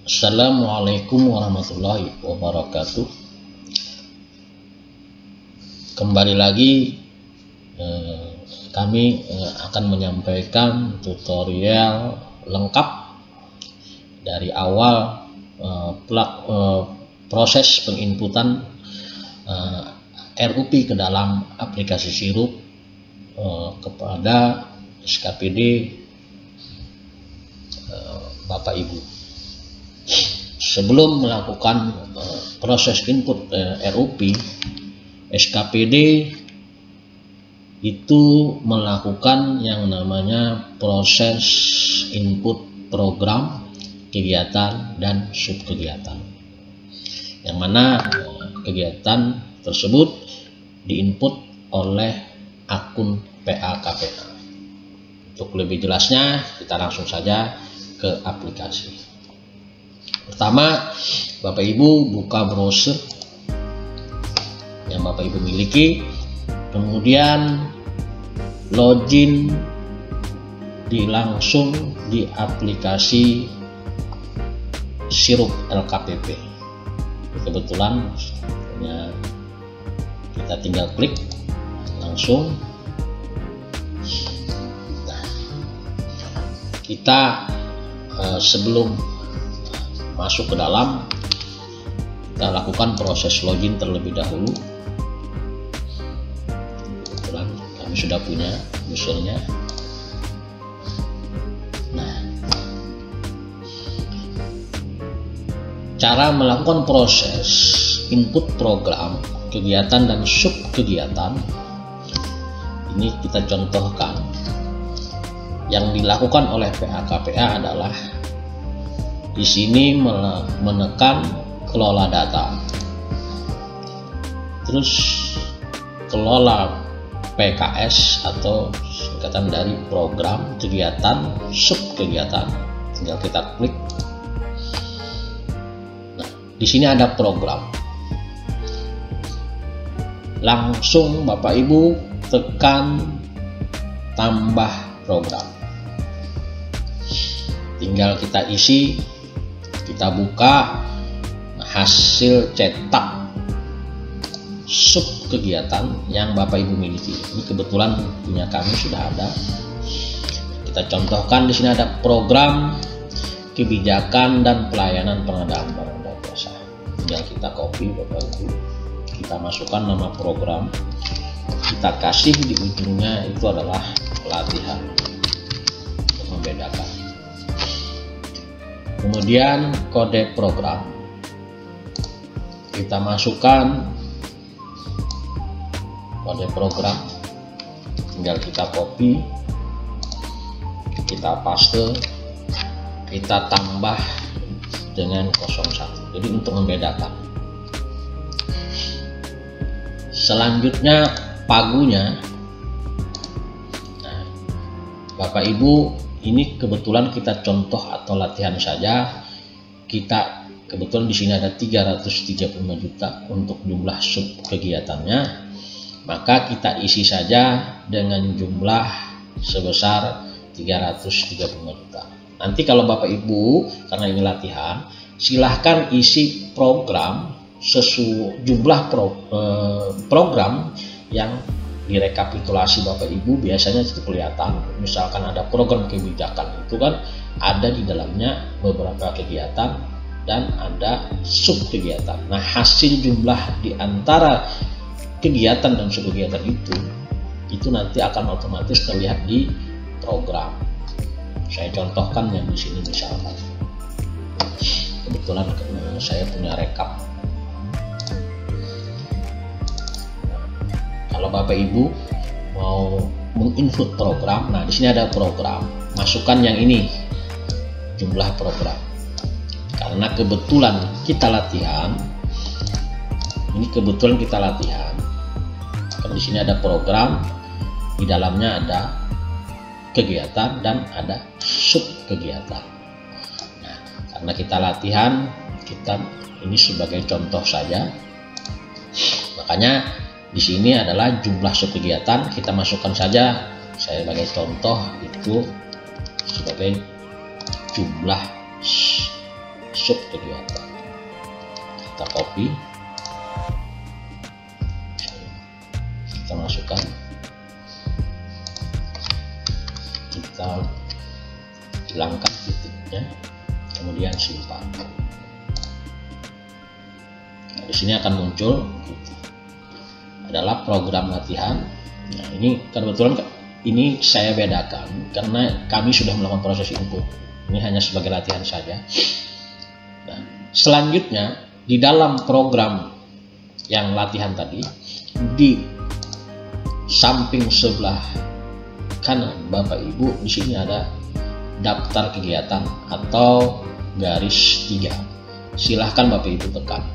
Assalamualaikum warahmatullahi wabarakatuh. Kembali lagi kami akan menyampaikan tutorial lengkap dari awal proses penginputan RUP ke dalam aplikasi Sirup kepada SKPD Bapak Ibu. Sebelum melakukan proses input RUP, SKPD itu melakukan yang namanya proses input program, kegiatan, dan subkegiatan, yang mana kegiatan tersebut diinput oleh akun PA-KPA. Untuk lebih jelasnya, kita langsung saja ke aplikasi. Pertama, Bapak Ibu buka browser yang Bapak Ibu miliki, kemudian login langsung di aplikasi Sirup LKPP. Kebetulan kita tinggal klik langsung. Nah, kita sebelum masuk ke dalam, kita lakukan proses login terlebih dahulu. Kebetulan kami sudah punya usernya. Nah, cara melakukan proses input program, kegiatan, dan subkegiatan ini kita contohkan. Yang dilakukan oleh PA-KPA adalah di sini menekan kelola data, terus kelola PKS atau singkatan dari program, kegiatan, subkegiatan. Tinggal kita klik. Nah, di sini ada program. Langsung Bapak Ibu tekan tambah program. Tinggal kita isi, kita buka hasil cetak subkegiatan yang Bapak Ibu miliki. Ini kebetulan punya kami sudah ada. Kita contohkan di sini ada program kebijakan dan pelayanan pengadaan barang dan jasa. Tinggal kita copy Bapak Ibu. Kita masukkan nama program. Kita kasih di ujungnya itu adalah pelatihan untuk membedakan. Kemudian kode program kita masukkan, kode program tinggal kita copy, kita paste, kita tambah dengan 01. Jadi untuk membedakan. Selanjutnya pagunya. Nah, Bapak Ibu, ini kebetulan kita contoh atau latihan saja. Kita kebetulan di sini ada 335 juta untuk jumlah sub kegiatannya. Maka kita isi saja dengan jumlah sebesar 335 juta. Nanti kalau Bapak Ibu, karena ini latihan, silahkan isi program sesuai jumlah program yang direkapitulasi Bapak Ibu. Biasanya itu kelihatan, misalkan ada program kebijakan, itu kan ada di dalamnya beberapa kegiatan dan ada sub kegiatan. Nah, hasil jumlah di antara kegiatan dan sub kegiatan itu nanti akan otomatis terlihat di program. Saya contohkan yang di sini misalkan. Kebetulan saya punya rekap. Kalau Bapak Ibu mau menginput program, nah di sini ada program, masukkan yang ini jumlah program. Karena kebetulan kita latihan, Karena di sini ada program, di dalamnya ada kegiatan dan ada subkegiatan. Nah, karena kita latihan, ini sebagai contoh saja. Makanya di sini adalah jumlah subkegiatan, kita masukkan saja. Saya sebagai contoh itu sebagai jumlah sub kegiatan. Kita copy, kita masukkan, kita hilangkan titiknya, kemudian simpan. Nah, di sini akan muncul adalah program latihan. Nah, ini kebetulan ini saya bedakan karena kami sudah melakukan proses input. Ini hanya sebagai latihan saja. Nah, selanjutnya di dalam program yang latihan tadi, di samping sebelah kanan Bapak Ibu, di sini ada daftar kegiatan atau garis 3. Silahkan Bapak Ibu tekan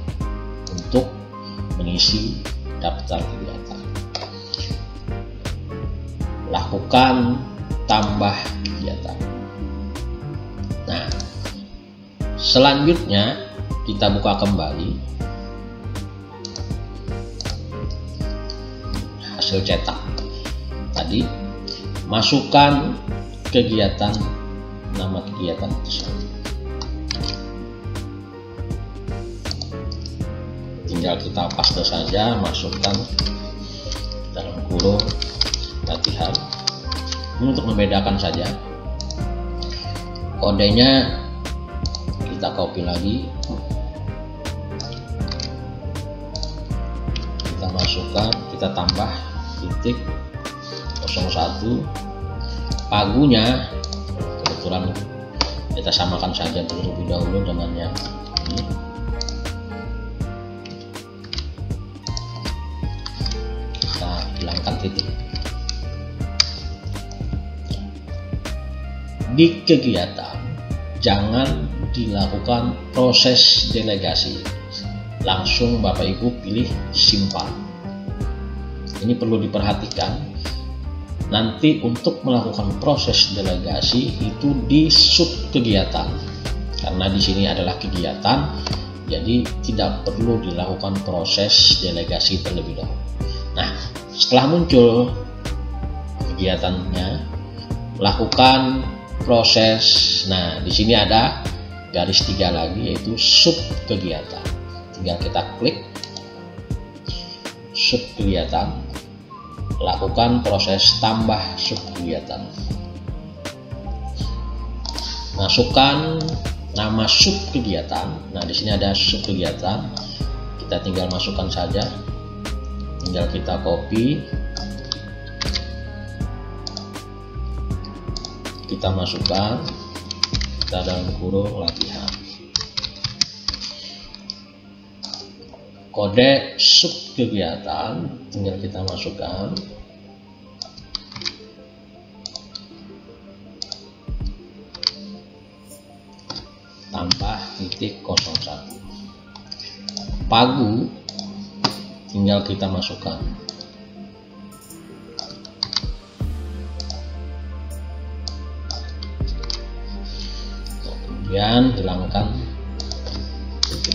untuk mengisi daftar kegiatan. Lakukan tambah kegiatan. Nah, selanjutnya kita buka kembali hasil cetak tadi, masukkan kegiatan, nama kegiatan tersebut. Tinggal kita paste saja, masukkan dalam kurung latihan. Ini untuk membedakan saja. Kodenya kita copy lagi, kita masukkan, kita tambah titik 01. Pagunya kebetulan kita samakan saja terlebih dahulu dengan yang ini. Kita hilangkan titik. Di kegiatan jangan dilakukan proses delegasi, langsung Bapak Ibu pilih simpan. Ini perlu diperhatikan. Nanti untuk melakukan proses delegasi itu di sub kegiatan, karena di sini adalah kegiatan, jadi tidak perlu dilakukan proses delegasi terlebih dahulu. Nah, setelah muncul kegiatannya, lakukan proses. Nah, di sini ada garis 3 lagi, yaitu sub kegiatan. Tinggal kita klik sub kegiatan, lakukan proses tambah sub kegiatan. Masukkan nama sub kegiatan. Nah, di sini ada sub kegiatan. Kita tinggal masukkan saja. Tinggal kita copy. Kita masukkan, kita dalam kurung latihan. Kode sub kegiatan tinggal kita masukkan. Tambah titik 01. Pagu tinggal kita masukkan. Kemudian hilangkan titik.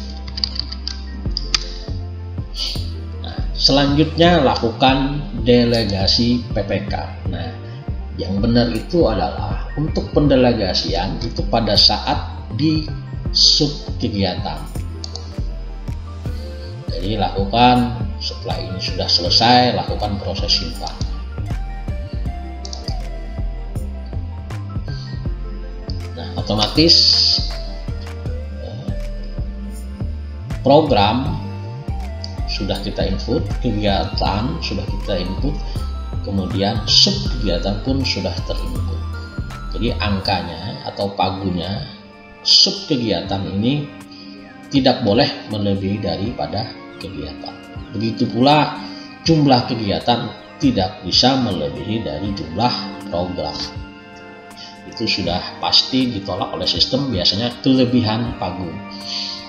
Nah, selanjutnya lakukan delegasi PPK. Nah, yang benar itu adalah untuk pendelegasian itu pada saat di sub kegiatan. Jadi lakukan setelah ini sudah selesai, lakukan proses simpan. Nah, otomatis program sudah kita input, kegiatan sudah kita input, kemudian sub kegiatan pun sudah terinput. Jadi angkanya atau pagunya sub kegiatan ini tidak boleh melebihi daripada kegiatan. Begitu pula jumlah kegiatan tidak bisa melebihi dari jumlah program. Itu sudah pasti ditolak oleh sistem, biasanya kelebihan pagu.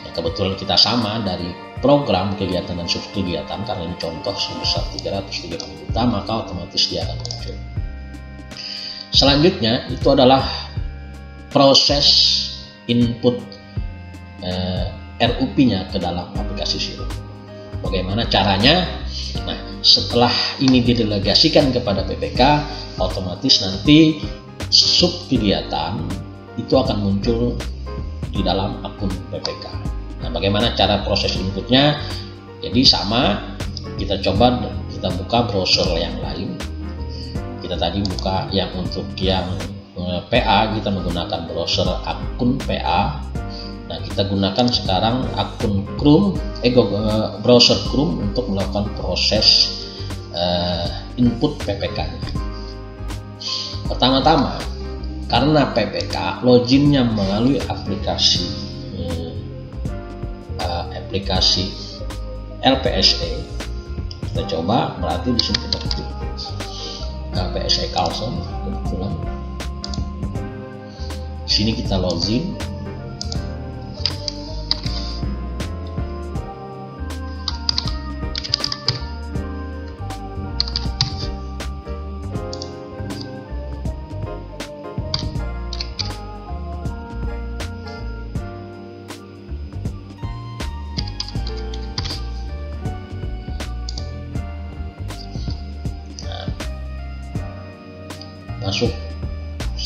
Ya, kebetulan kita sama dari program kegiatan dan sub kegiatan, karena ini contoh sebesar 330 juta, maka otomatis dia akan muncul. Selanjutnya itu adalah proses input RUP-nya ke dalam aplikasi Xero. Bagaimana caranya? Nah, setelah ini didelegasikan kepada PPK, otomatis nanti sub kegiatan itu akan muncul di dalam akun PPK. Nah, bagaimana cara proses inputnya? Jadi sama, kita buka browser yang lain. Kita tadi buka yang untuk yang PA, kita menggunakan browser akun PA. Nah, kita gunakan sekarang akun Chrome, browser Chrome untuk melakukan proses input PPK-nya. Pertama-tama, karena PPK loginnya melalui aplikasi LPSE, kita coba. Berarti di sini kita ketik LPSE Kalsel, kebetulan sini kita login.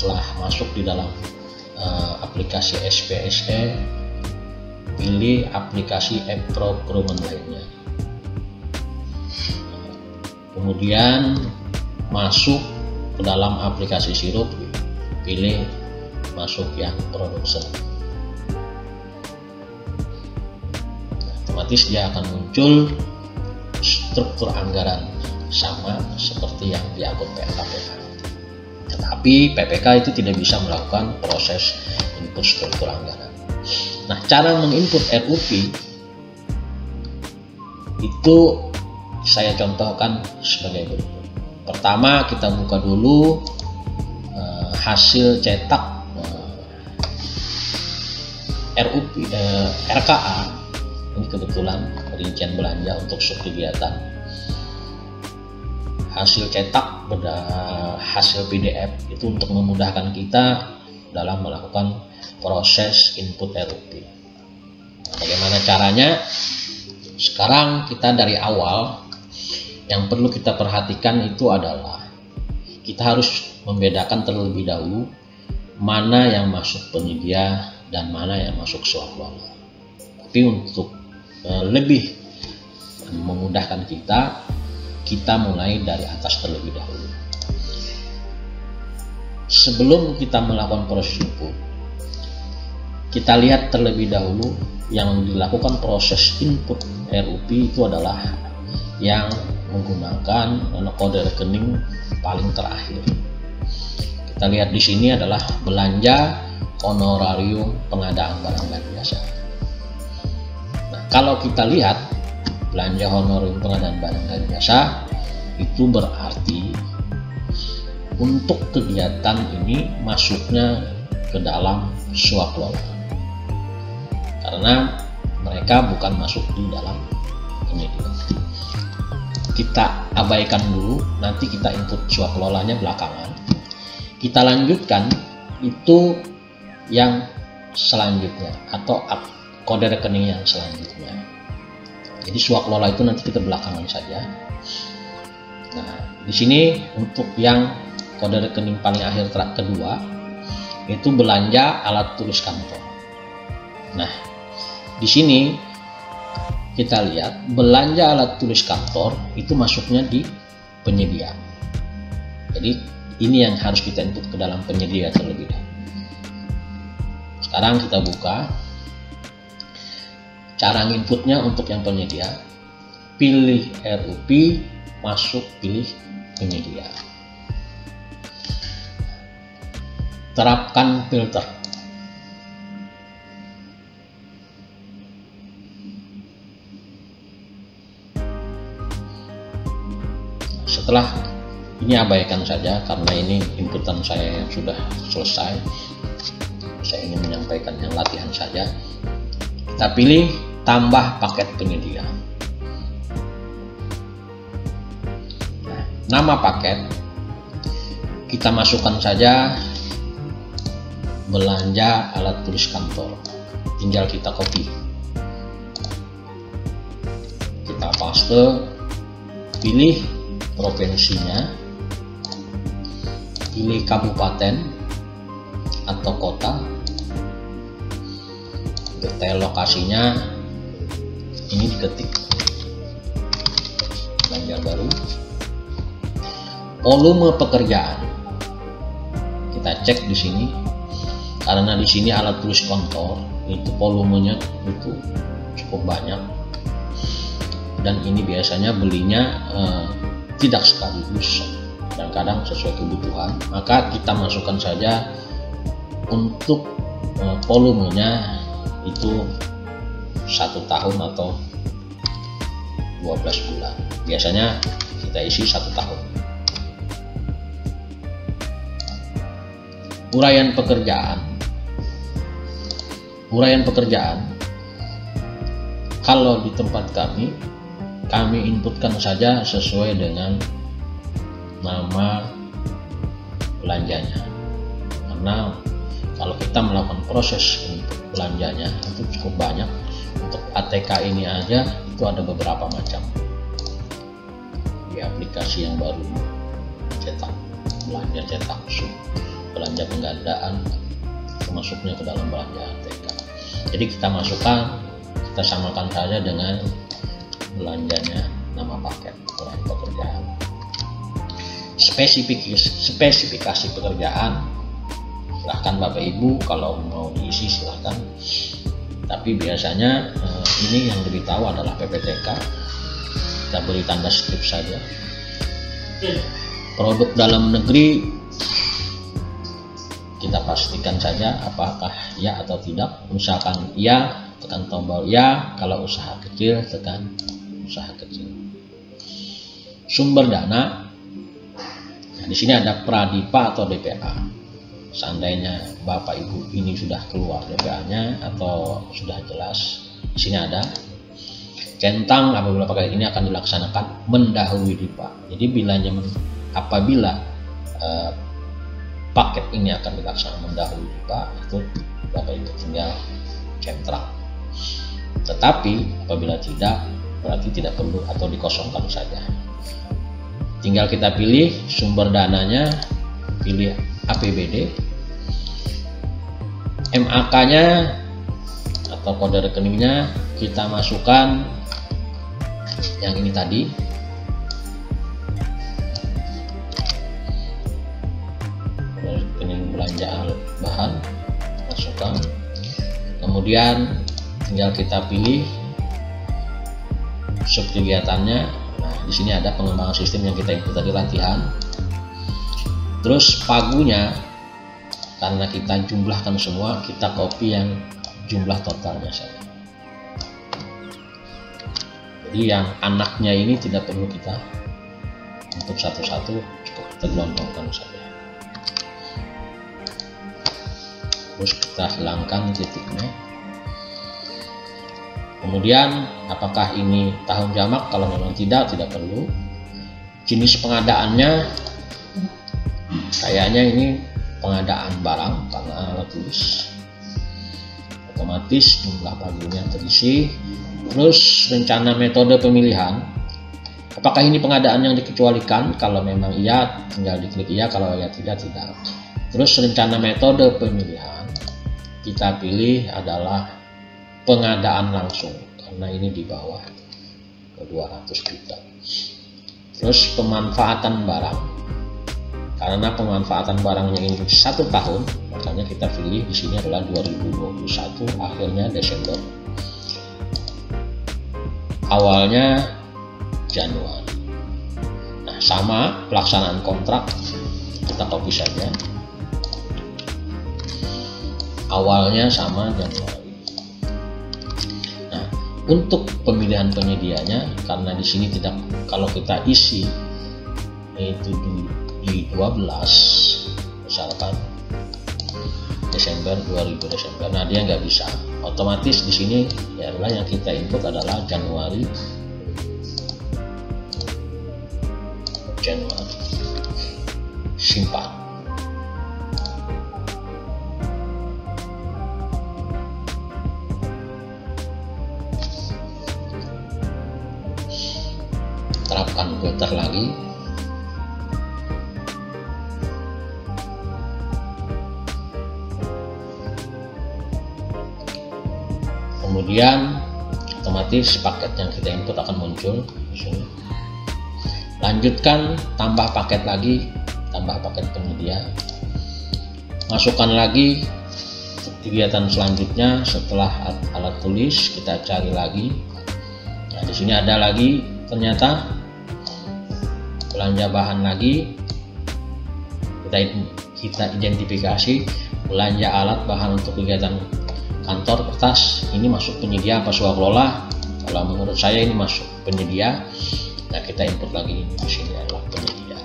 Setelah masuk di dalam aplikasi SPSE, pilih aplikasi e-procurement lainnya, kemudian masuk ke dalam aplikasi Sirup, pilih masuk yang production. Otomatis dia akan muncul struktur anggaran sama seperti yang di akun PKPK. Tetapi PPK itu tidak bisa melakukan proses input struktur anggaran. Nah, cara menginput RUP itu saya contohkan sebagai berikut. Pertama, kita buka dulu hasil cetak RUP RKA. Ini kebetulan rincian belanja untuk subkegiatan. Hasil cetak hasil PDF itu untuk memudahkan kita dalam melakukan proses input RUP. Bagaimana caranya? Sekarang kita dari awal yang perlu kita perhatikan itu adalah kita harus membedakan terlebih dahulu mana yang masuk penyedia dan mana yang masuk swaklola. Tapi untuk lebih memudahkan kita mulai dari atas terlebih dahulu. Sebelum kita melakukan proses input, kita lihat terlebih dahulu yang dilakukan proses input RUP itu adalah yang menggunakan kode rekening paling terakhir. Kita lihat di sini adalah belanja honorarium pengadaan barang dan jasa. Nah, kalau kita lihat belanja honorarium pengadaan barang dan jasa itu berarti untuk kegiatan ini masuknya ke dalam swaklola, karena mereka bukan masuk di dalam penyedia. Kita abaikan dulu, nanti kita input swaklolanya belakangan. Kita lanjutkan itu yang selanjutnya atau kode rekening yang selanjutnya. Jadi swaklola itu nanti kita belakangan saja. Nah, di sini untuk yang kode rekening paling akhir kedua itu belanja alat tulis kantor. Nah, di sini kita lihat belanja alat tulis kantor itu masuknya di penyedia. Jadi ini yang harus kita input ke dalam penyedia terlebih dahulu. Sekarang kita buka. Cara inputnya untuk yang penyedia, pilih RUP, masuk, pilih penyedia. Terapkan filter. Setelah ini abaikan saja karena ini inputan saya yang sudah selesai. Saya ingin menyampaikan yang latihan saja. Kita pilih tambah paket penyedia. Nah, nama paket kita masukkan saja belanja alat tulis kantor. Tinggal kita copy. Kita paste, pilih provinsinya, pilih kabupaten atau kota, detail lokasinya ini diketik belanja baru. Volume pekerjaan kita cek di sini, karena di sini alat tulis kantor itu volumenya itu cukup banyak, dan ini biasanya belinya tidak sekaligus dan kadang sesuai kebutuhan, maka kita masukkan saja untuk volumenya itu 1 tahun atau 12 bulan. Biasanya kita isi 1 tahun. Uraian pekerjaan. Uraian pekerjaan kalau di tempat kami inputkan saja sesuai dengan nama belanjanya, karena kalau kita melakukan proses input belanjanya itu cukup banyak. Untuk ATK ini aja itu ada beberapa macam di aplikasi yang baru, cetak belanja, cetak sub, belanja penggandaan, termasuknya ke dalam belanja ATK. Jadi kita masukkan, kita samakan saja dengan belanjanya nama paket uraian pekerjaan. Spesifikasi pekerjaan silahkan Bapak Ibu kalau mau diisi silahkan, tapi biasanya ini yang diberitahu adalah PPTK, kita beri tanda strip saja. Produk dalam negeri kita pastikan saja apakah ya atau tidak. Misalkan ya, tekan tombol ya. Kalau usaha kecil, tekan usaha kecil. Sumber dana, nah, di sini ada pradipa atau DPA. Seandainya Bapak Ibu ini sudah keluar DPA-nya atau sudah jelas, di sini ada centang. Apabila pakai ini akan dilaksanakan mendahului DIPA. Jadi apabila paket ini akan dilaksanakan mendahului DIPA, itu Bapak Ibu tinggal centang. Tetapi apabila tidak, berarti tidak perlu atau dikosongkan saja. Tinggal kita pilih sumber dananya, pilih APBD, MAK-nya atau kode rekeningnya kita masukkan yang ini tadi. Kode rekening belanja bahan masukkan. Kemudian tinggal kita pilih subkegiatannya. Nah, di sini ada pengembangan sistem yang kita input tadi, latihan. Terus pagunya, karena kita jumlahkan semua, kita copy yang jumlah totalnya saja. Jadi yang anaknya ini tidak perlu kita untuk satu-satu, cukup kita gelontorkan saja. Terus kita hilangkan titiknya. Kemudian apakah ini tahun jamak? Kalau memang tidak perlu. Jenis pengadaannya kayaknya ini pengadaan barang karena alat tulis, otomatis jumlah pagunya terisi. Terus rencana metode pemilihan, apakah ini pengadaan yang dikecualikan? Kalau memang iya tinggal diklik iya, kalau ya tidak. Terus rencana metode pemilihan kita pilih adalah pengadaan langsung karena ini di bawah ke 200 juta. Terus pemanfaatan barang, karena pemanfaatan barangnya ini 1 tahun, makanya kita pilih di sini adalah 2021 akhirnya Desember, awalnya Januari. Nah, sama pelaksanaan kontrak kita copy saja, awalnya sama Januari. Nah, untuk pemilihan penyedianya, karena di sini tidak, kalau kita isi itu di 12 misalkan Desember 2000 Desember, nah dia nggak bisa otomatis. Di sini ya adalah yang kita input adalah Januari simpan. Terapkan filter lagi. kemudian otomatis paket yang kita input akan muncul di sini. Lanjutkan, tambah paket lagi, tambah paket penyedia, masukkan lagi kegiatan selanjutnya. Setelah alat tulis kita cari lagi. Nah, di sini ada lagi ternyata belanja bahan lagi, kita identifikasi belanja alat bahan untuk kegiatan kantor kertas, ini masuk penyedia apa swakelola? Kalau menurut saya ini masuk penyedia. Nah, kita input lagi, di sini adalah penyedia.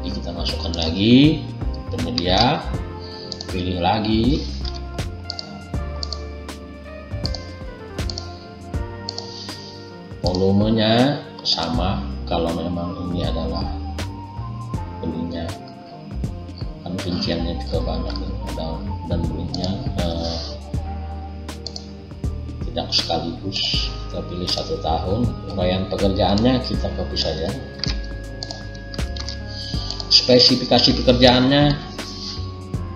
Jadi kita masukkan lagi penyedia, pilih lagi, volumenya sama. Kalau memang ini adalah belinya, kan rinciannya juga banyak dan belinya tidak sekaligus. Kita pilih 1 tahun. Uraian pekerjaannya kita copy saja. Spesifikasi pekerjaannya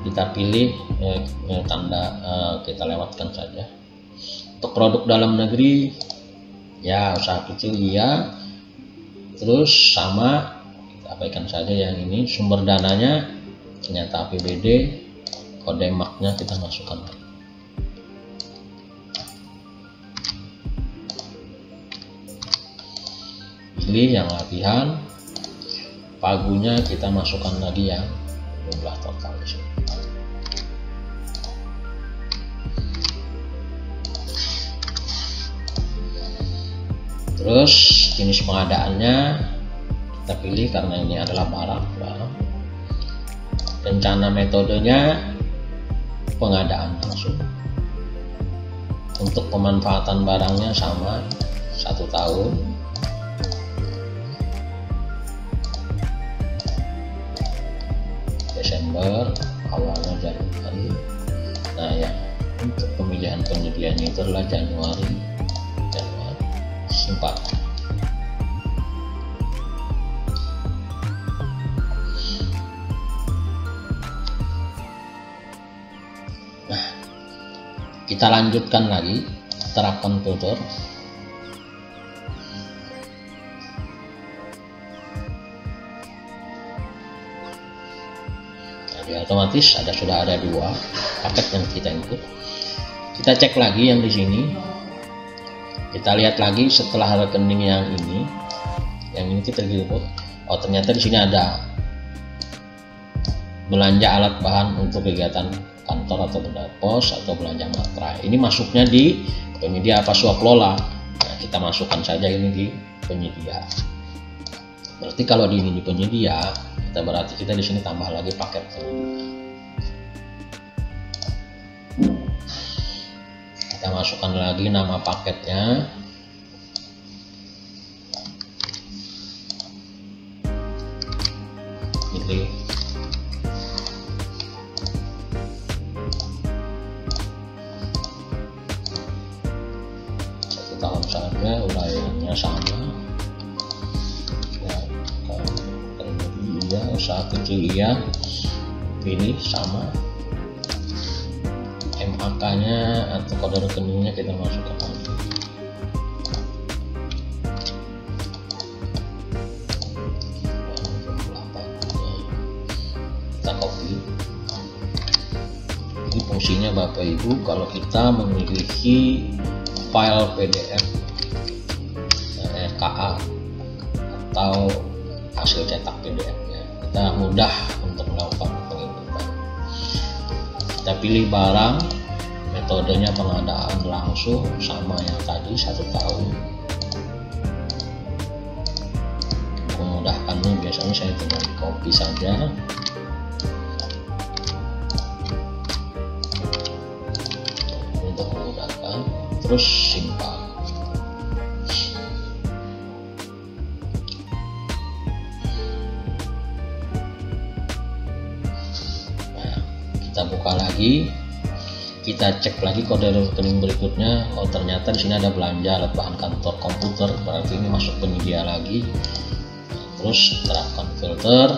kita pilih tanda, kita lewatkan saja. Untuk produk dalam negeri ya usaha kecil ya, terus sama kita abaikan saja yang ini. Sumber dananya ternyata APBD, kode marknya kita masukkan. Pilih yang latihan, pagunya kita masukkan lagi yang jumlah total di sini. Terus jenis pengadaannya kita pilih karena ini adalah barang. Rencana metodenya pengadaan langsung. Untuk pemanfaatan barangnya sama 1 tahun. Desember, awalnya Januari. Nah ya, untuk pemilihan penyediaannya itu adalah Januari. Simpan. Nah, kita lanjutkan lagi, terapkan filter. Jadi otomatis sudah ada 2 paket yang kita input. Kita cek lagi yang di sini. Kita lihat lagi setelah rekening yang ini kita input. Oh, ternyata di sini ada belanja alat bahan untuk kegiatan kantor atau benda pos atau belanja matra. Ini masuknya di penyedia apa swakelola. Nah, kita masukkan saja ini di penyedia. Berarti kalau di ini di penyedia, berarti kita di sini tambah lagi paket penyedia. Kita masukkan lagi nama paketnya. Pilih tahun saja, uraiannya sama ya, iya, usaha kecil iya, pilih sama. MAK nya atau kode rekeningnya kita masukkan lagi. Kita copy. Ini fungsinya Bapak Ibu kalau kita memiliki file PDF KA atau hasil cetak PDF nya, kita mudah untuk melakukan penginputan. Kita pilih barang, metodenya pengadaan langsung sama yang tadi 1 tahun. Untuk memudahkannya biasanya saya tinggal di copy saja. Untuk memudahkan, terus simpan. Kita buka lagi, kita cek lagi kode rekening berikutnya. Oh, ternyata di sini ada belanja alat bahan kantor komputer, berarti ini masuk penyedia lagi. Terus terapkan filter.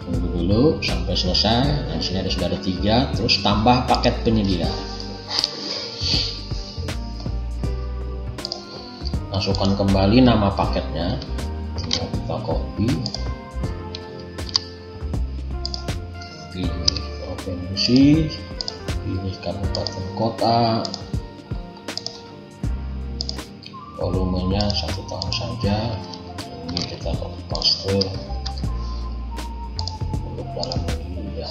Tunggu dulu sampai selesai. Nah, di sini sudah ada 3, terus tambah paket penyedia. Masukkan kembali nama paketnya, tinggal kita copy, pilih provinsi, pilih kabupaten kota, volumenya 1 tahun saja. Ini kita copy paste untuk dalam negeri ya.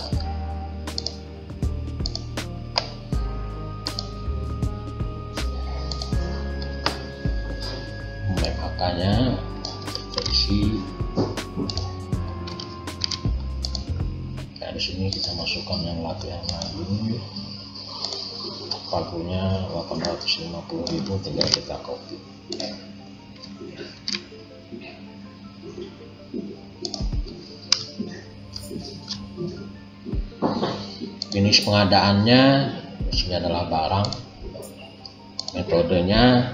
MHK-nya kita isi. Nah, di sini kita masukkan yang latihan lagi. Pagunya 850.000, tinggal kita copy. Jenis pengadaannya di sini adalah barang. Metodenya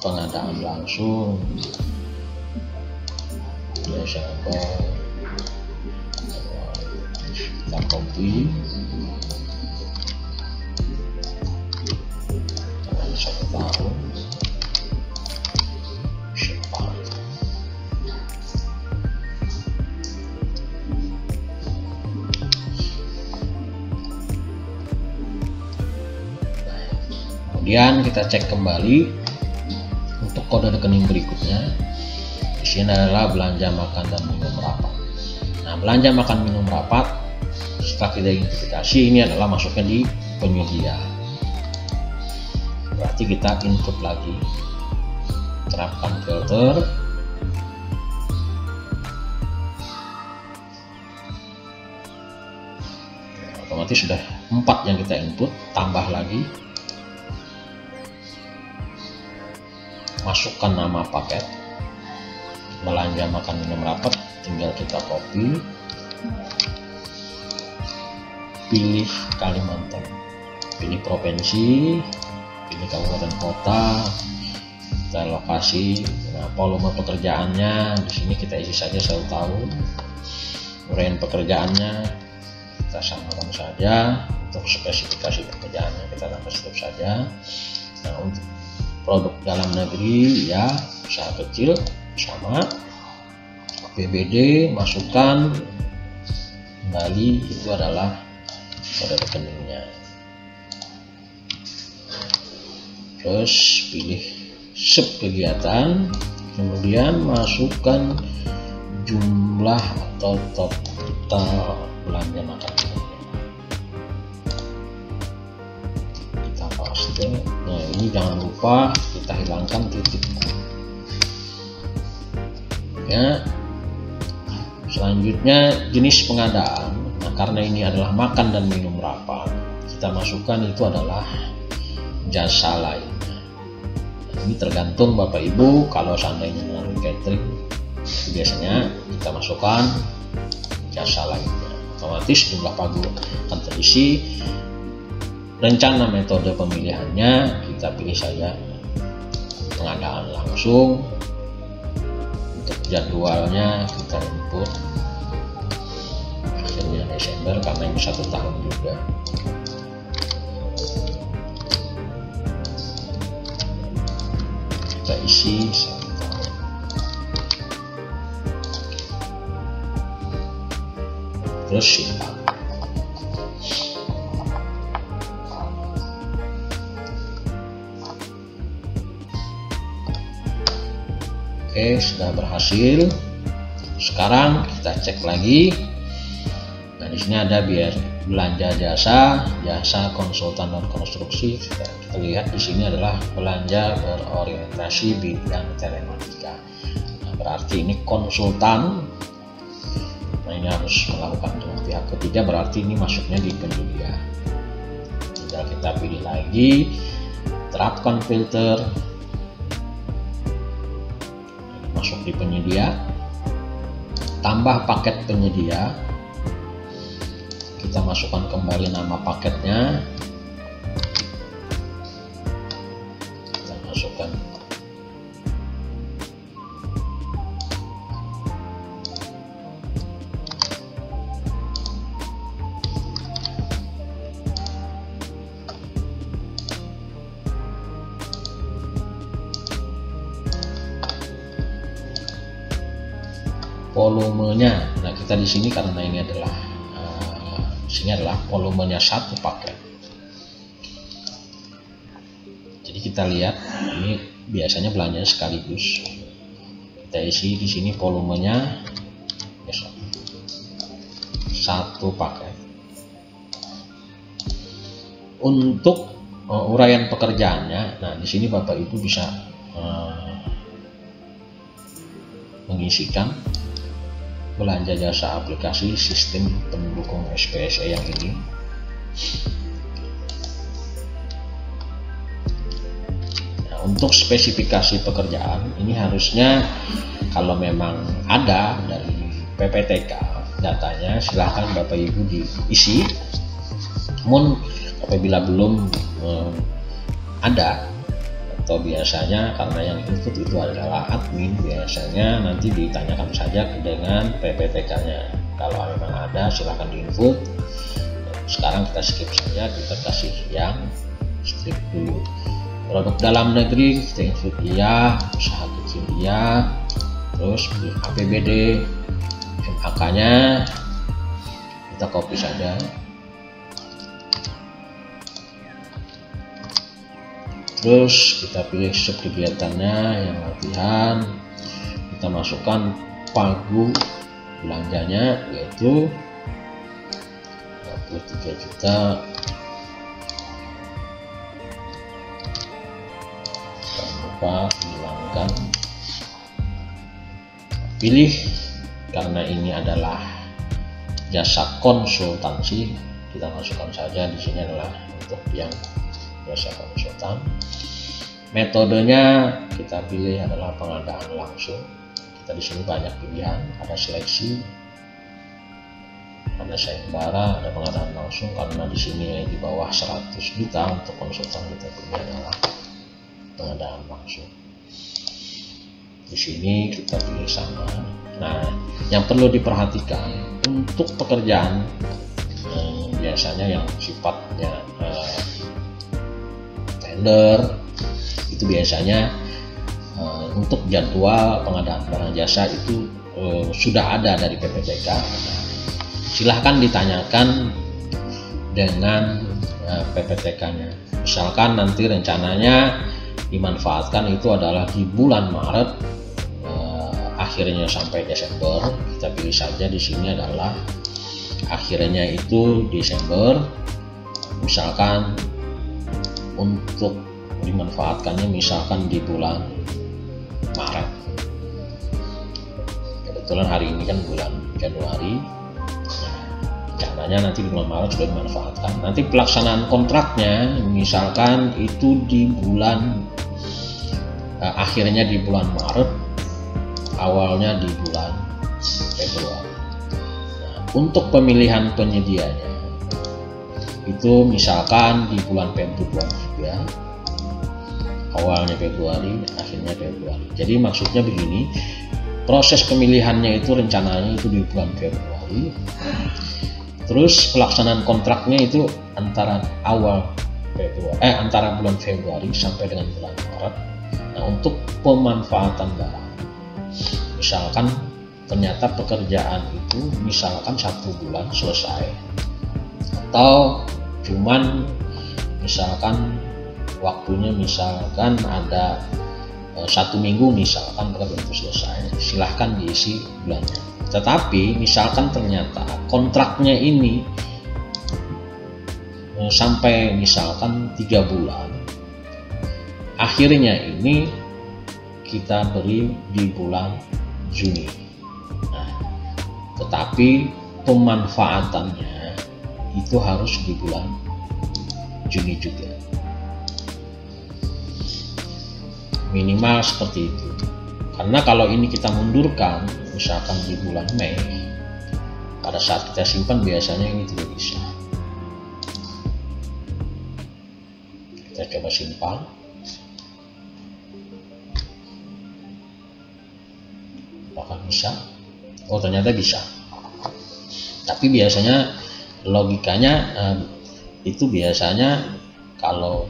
pengadaan langsung. Desember kita copy. 1 tahun. Kemudian kita cek kembali untuk kode rekening berikutnya. Di sini adalah belanja makan dan minum rapat. Nah, belanja makan minum rapat setelah kita identifikasi ini adalah masuknya di penyedia. Berarti kita input lagi, terapkan filter. Otomatis sudah 4 yang kita input, tambah lagi. Masukkan nama paket, belanja makan minum rapat, tinggal kita copy, pilih Kalimantan, pilih provinsi, pilih kabupaten kota, kita lokasi. Nah, volume pekerjaannya di sini kita isi saja 1 tahun. Uraian pekerjaannya kita samakan saja. Untuk spesifikasi pekerjaannya kita tambah step saja. Nah, untuk produk dalam negeri ya usaha kecil sama. APBD masukkan kembali, itu adalah kode rekeningnya. Terus pilih sub kegiatan, kemudian masukkan jumlah atau total belanja makan. Kita paste. Nah, ini jangan lupa kita hilangkan titik ya. Selanjutnya jenis pengadaan. Nah, karena ini adalah makan dan minum rapat, kita masukkan itu adalah jasa lainnya. Nah, ini tergantung Bapak Ibu. Kalau seandainya melalui catering, biasanya kita masukkan jasa lainnya. Otomatis jumlah pagu akan terisi. Rencana metode pemilihannya kita pilih saja pengadaan langsung. Untuk jadwalnya kita input akhirnya Desember karena ini 1 tahun juga. Kita isi 1 tahun. Terus simpan. Oke, sudah berhasil. Sekarang kita cek lagi. Nah, di sini ada biaya belanja jasa, jasa konsultan dan konstruksi. Kita lihat di sini adalah belanja berorientasi bidang telematika. Nah, berarti ini konsultan. Nah, ini harus melakukan dengan pihak ketiga, berarti ini masuknya di penyedia. Tinggal kita pilih lagi, terapkan filter. Masuk di penyedia, tambah paket penyedia, kita masukkan kembali nama paketnya, kita masukkan volumenya. Nah, kita di sini karena ini adalah volumenya 1 paket. Jadi kita lihat ini biasanya belanjanya sekaligus. Kita isi di sini volumenya 1 paket. Untuk uraian pekerjaannya, nah di sini Bapak Ibu bisa mengisikan belanja jasa aplikasi sistem pendukung SPSE yang ini. Nah, untuk spesifikasi pekerjaan ini harusnya kalau memang ada dari PPTK datanya, silahkan Bapak Ibu diisi. Namun apabila belum ada, atau biasanya karena yang input itu adalah admin, biasanya nanti ditanyakan saja dengan PPTK-nya. Kalau memang ada, silahkan diinput. Sekarang kita skip saja, kita kasih yang strip dulu. Produk dalam negeri kita input iya, usaha kecil iya, terus APBD, MAK-nya kita copy saja. Terus kita pilih subkegiatannya yang latihan, kita masukkan pagu belanjanya yaitu 23 juta. Jangan lupa hilangkan, pilih karena ini adalah jasa konsultansi, kita masukkan saja di sini adalah untuk yang jasa konsultan. Metodenya kita pilih adalah pengadaan langsung. Kita di sini banyak pilihan, ada seleksi, ada sayembara, ada pengadaan langsung. Karena di sini di bawah 100 juta untuk konsultan, kita pilih adalah pengadaan langsung. Di sini kita pilih sama. Nah, yang perlu diperhatikan untuk pekerjaan biasanya yang sifatnya tender itu biasanya untuk jadwal pengadaan barang jasa itu sudah ada dari PPTK. Silahkan ditanyakan dengan PPTK-nya. Misalkan nanti rencananya dimanfaatkan itu adalah di bulan Maret, akhirnya sampai Desember. Kita pilih saja di sini adalah akhirnya itu Desember. Misalkan untuk dimanfaatkannya misalkan di bulan Maret. Kebetulan hari ini kan bulan Januari. Caranya nanti di bulan Maret sudah dimanfaatkan. Nanti pelaksanaan kontraknya misalkan itu di bulan akhirnya di bulan Maret, awalnya di bulan Februari. Nah, untuk pemilihan penyedianya itu misalkan di bulan Februari juga, awalnya Februari, akhirnya Februari. Jadi maksudnya begini, proses pemilihannya itu rencananya itu di bulan Februari. Terus pelaksanaan kontraknya itu antara antara bulan Februari sampai dengan bulan Maret. Nah, untuk pemanfaatan barang, misalkan ternyata pekerjaan itu misalkan 1 bulan selesai, atau cuman misalkan waktunya misalkan ada 1 minggu misalkan pekerjaan itu selesai, silahkan diisi bulannya. Tetapi misalkan ternyata kontraknya ini sampai misalkan 3 bulan, akhirnya ini kita beri di bulan Juni. Nah, tetapi pemanfaatannya itu harus di bulan Juni juga. Minimal seperti itu. Karena kalau ini kita mundurkan misalkan di bulan Mei, pada saat kita simpan biasanya ini tidak bisa. Kita coba simpan. Apakah bisa? Oh, ternyata bisa. Tapi biasanya logikanya itu biasanya kalau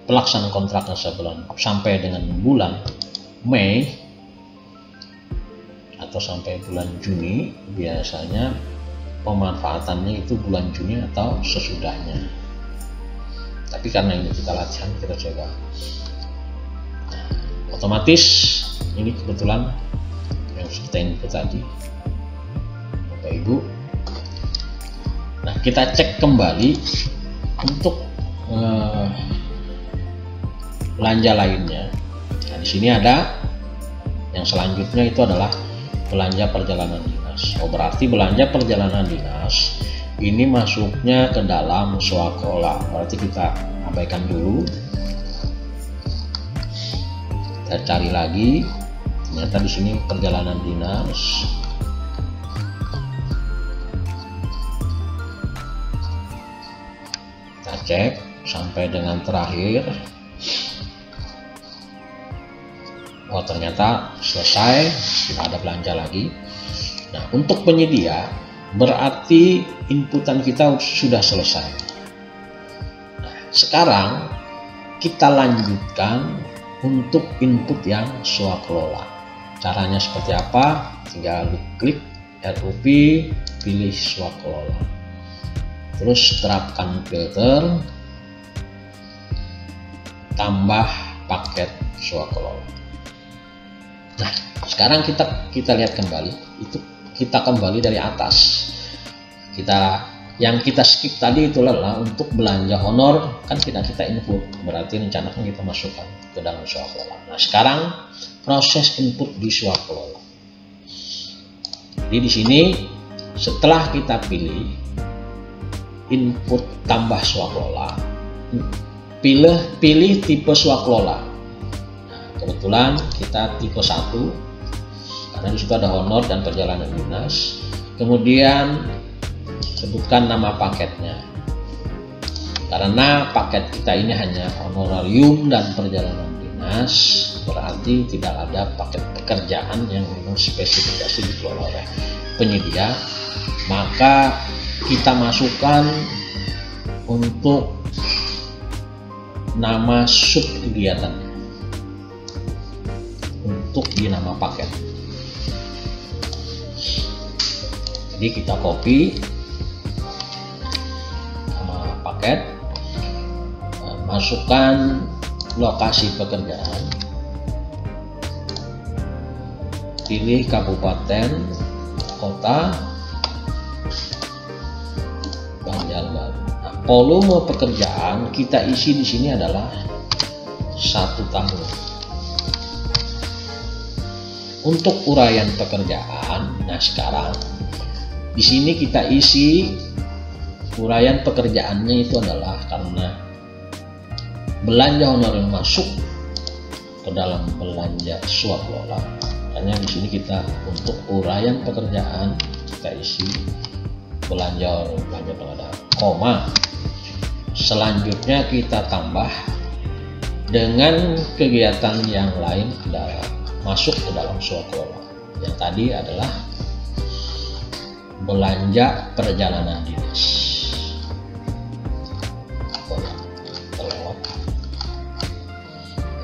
pelaksanaan kontraknya sebulan sampai dengan bulan Mei atau sampai bulan Juni, biasanya pemanfaatannya itu bulan Juni atau sesudahnya. Tapi karena ini kita latihan, kita coba. Nah, otomatis ini kebetulan yang kita input tadi, Bapak Ibu. Nah, kita cek kembali untuk belanja lainnya. Nah, di sini ada yang selanjutnya itu adalah belanja perjalanan dinas. Oh, berarti belanja perjalanan dinas ini masuknya ke dalam swakelola. Berarti kita abaikan dulu. Kita cari lagi. Ternyata di sini perjalanan dinas. Kita cek sampai dengan terakhir. Oh, ternyata selesai, tidak ada belanja lagi. Nah, untuk penyedia berarti inputan kita sudah selesai. Nah, sekarang kita lanjutkan untuk input yang swakelola. Caranya seperti apa? Tinggal klik RUP, pilih swakelola. Terus terapkan filter, tambah paket swakelola. Nah, sekarang kita lihat kembali, itu kita kembali dari atas. Yang kita skip tadi itu adalah untuk belanja honor, kan tidak kita input, berarti rencanakan kita masukkan ke dalam swakelola. Nah, sekarang proses input di swakelola. Jadi di sini setelah kita pilih input tambah swakelola, pilih tipe swakelola. Nah, kebetulan kita tipe 1 karena di situ ada honor dan perjalanan dinas. Kemudian sebutkan nama paketnya, karena paket kita ini hanya honorarium dan perjalanan dinas, berarti tidak ada paket pekerjaan yang memang spesifikasi dikelola oleh penyedia. Maka kita masukkan untuk nama sub kegiatannya untuk di nama paket. Jadi kita copy paket, masukkan lokasi pekerjaan, pilih kabupaten, kota, Banjarbaru. Nah, volume pekerjaan kita isi di sini adalah 1 tahun. Untuk uraian pekerjaan, nah sekarang di sini kita isi uraian pekerjaannya itu adalah karena belanja honor yang masuk ke dalam belanja swakelola. Hanya di sini kita untuk uraian pekerjaan kita isi belanja pengadaan, koma. Selanjutnya kita tambah dengan kegiatan yang lain ke dalam masuk ke dalam swakelola. Yang tadi adalah belanja perjalanan dinas.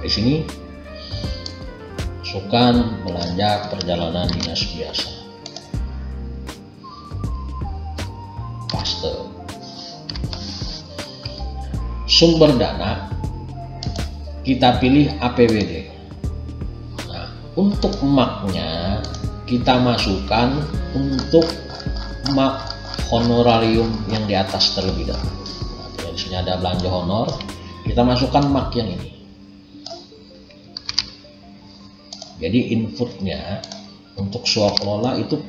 Di sini masukkan belanja perjalanan dinas biasa, paste. Sumber dana kita pilih APBD. Nah, untuk MAK-nya kita masukkan untuk MAK honorarium yang di atas terlebih dahulu. Nah, di sini ada belanja honor, kita masukkan MAK yang ini. Jadi inputnya untuk swakelola itu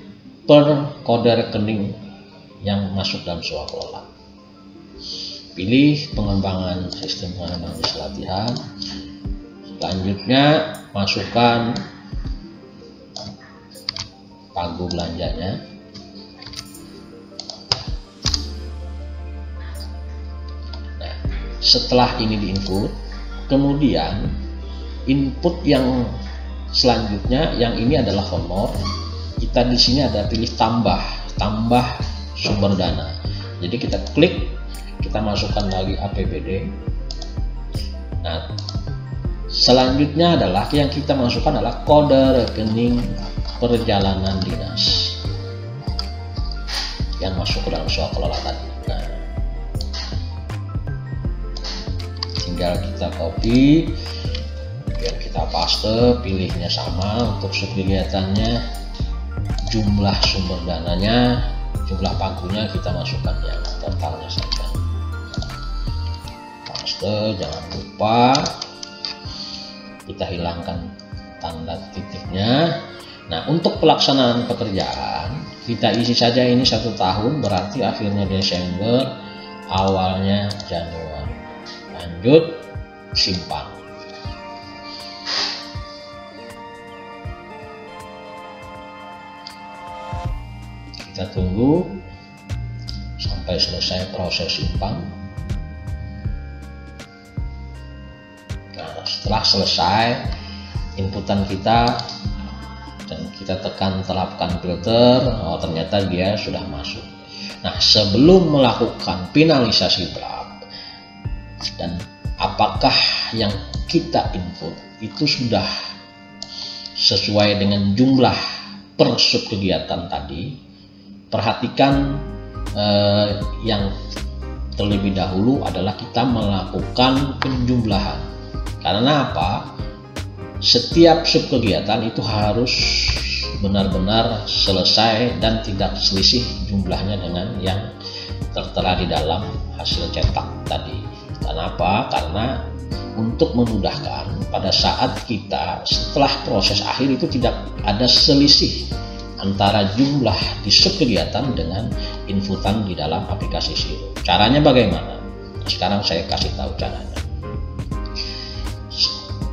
per kode rekening yang masuk dalam swakelola. Pilih pengembangan sistem pengembangan latihan. Selanjutnya masukkan pagu belanjanya. Nah, setelah ini diinput, kemudian input yang selanjutnya, yang ini adalah honor. Kita di sini ada pilih tambah sumber dana. Jadi kita klik, kita masukkan lagi APBD. Nah, selanjutnya adalah yang kita masukkan adalah kode rekening perjalanan dinas yang masuk ke dalam swakelola tadi. Nah, tinggal kita copy, kemudian kita paste, pilihnya sama untuk subkegiatannya, jumlah sumber dananya, jumlah pagunya kita masukkan yang totalnya saja. Paste, jangan lupa kita hilangkan tanda titiknya. Nah, untuk pelaksanaan pekerjaan kita isi saja ini 1 tahun, berarti akhirnya Desember, awalnya Januari. Lanjut, simpan. Kita tunggu sampai selesai proses simpan. Nah, setelah selesai inputan kita dan kita tekan terapkan filter, oh ternyata dia sudah masuk. Nah, sebelum melakukan finalisasi draft dan apakah yang kita input itu sudah sesuai dengan jumlah per sub kegiatan tadi, perhatikan yang terlebih dahulu adalah kita melakukan penjumlahan. Karena apa? Setiap sub kegiatan itu harus benar-benar selesai dan tidak selisih jumlahnya dengan yang tertera di dalam hasil cetak tadi. Kenapa? Karena untuk memudahkan pada saat kita setelah proses akhir itu tidak ada selisih antara jumlah di sub kegiatan dengan inputan di dalam aplikasi Xero. Caranya bagaimana? Sekarang saya kasih tahu caranya.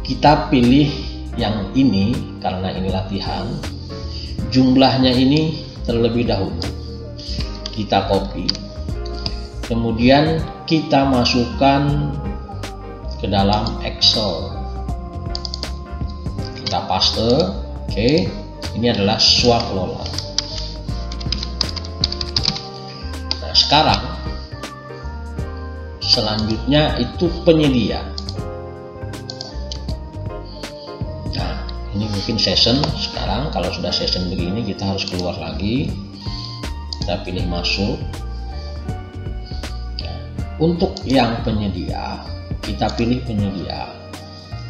Kita pilih yang ini karena ini latihan, jumlahnya ini terlebih dahulu kita copy, kemudian kita masukkan ke dalam Excel, kita paste. Oke, ini adalah swakelola. Nah, sekarang selanjutnya itu penyedia. Ini mungkin session. Sekarang kalau sudah session begini kita harus keluar lagi, kita pilih masuk. Nah, untuk yang penyedia kita pilih penyedia.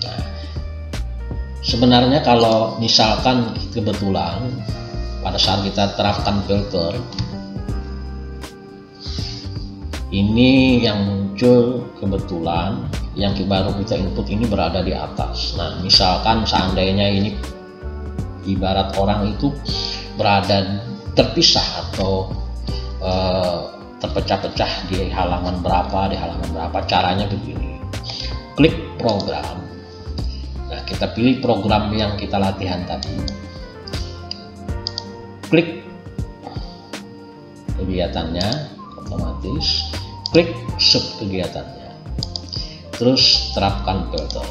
Nah, sebenarnya kalau misalkan kebetulan pada saat kita terapkan filter ini yang muncul kebetulan yang baru kita input ini berada di atas. Nah, misalkan seandainya ini ibarat orang itu berada terpisah atau terpecah-pecah di halaman berapa, caranya begini. Klik program. Nah, kita pilih program yang kita latihan tadi. Klik kegiatannya otomatis, klik sub kegiatannya. Terus terapkan filter.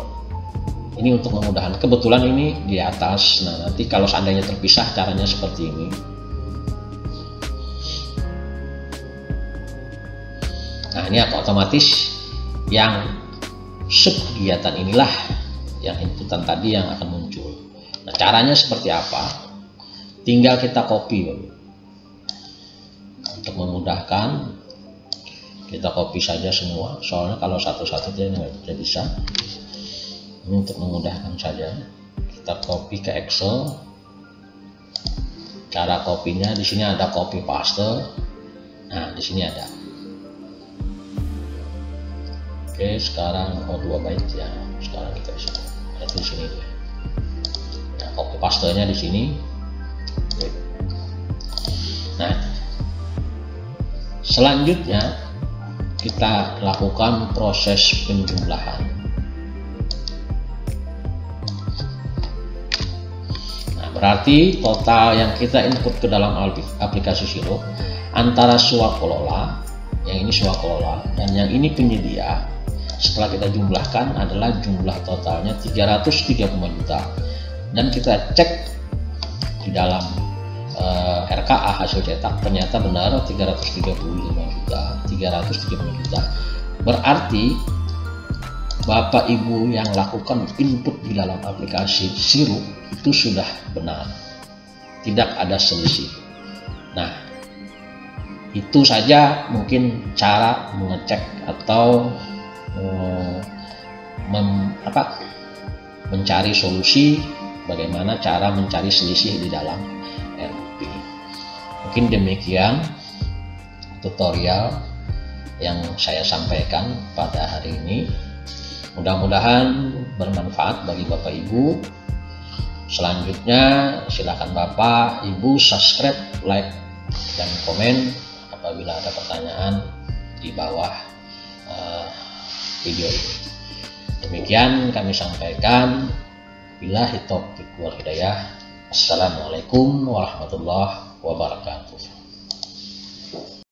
Ini untuk memudahkan. Kebetulan ini di atas. Nah, nanti kalau seandainya terpisah caranya seperti ini. Nah, ini otomatis yang sub kegiatan inilah yang inputan tadi yang akan muncul. Nah, caranya seperti apa? Tinggal kita copy. Untuk memudahkan kita copy saja semua, soalnya kalau satu-satu dia tidak bisa. Ini untuk memudahkan saja, kita copy ke Excel. Cara copy-nya di sini ada copy paste. Nah, di sini ada. Oke, sekarang 2 byte ya. Sekarang kita bisa lihat di sini dia. Nah, copy paste-nya di sini. Oke. Nah, selanjutnya kita lakukan proses penjumlahan. Nah, berarti total yang kita input ke dalam aplikasi Xero antara swakelola, yang ini swakelola dan yang ini penyedia, setelah kita jumlahkan adalah jumlah totalnya 335 juta. Dan kita cek di dalam RKA hasil cetak ternyata benar 335 juta. Berarti Bapak Ibu yang lakukan input di dalam aplikasi Xero itu sudah benar. tidak ada selisih. Nah, itu saja mungkin cara mengecek atau mencari solusi bagaimana cara mencari selisih di dalam RUP. Mungkin demikian tutorial yang saya sampaikan pada hari ini. Mudah-mudahan bermanfaat bagi Bapak Ibu. Selanjutnya silakan Bapak Ibu subscribe, like, dan komen apabila ada pertanyaan di bawah video ini. Demikian kami sampaikan. Billahi taufiq wal hidayah. Assalamualaikum warahmatullahi wabarakatuh.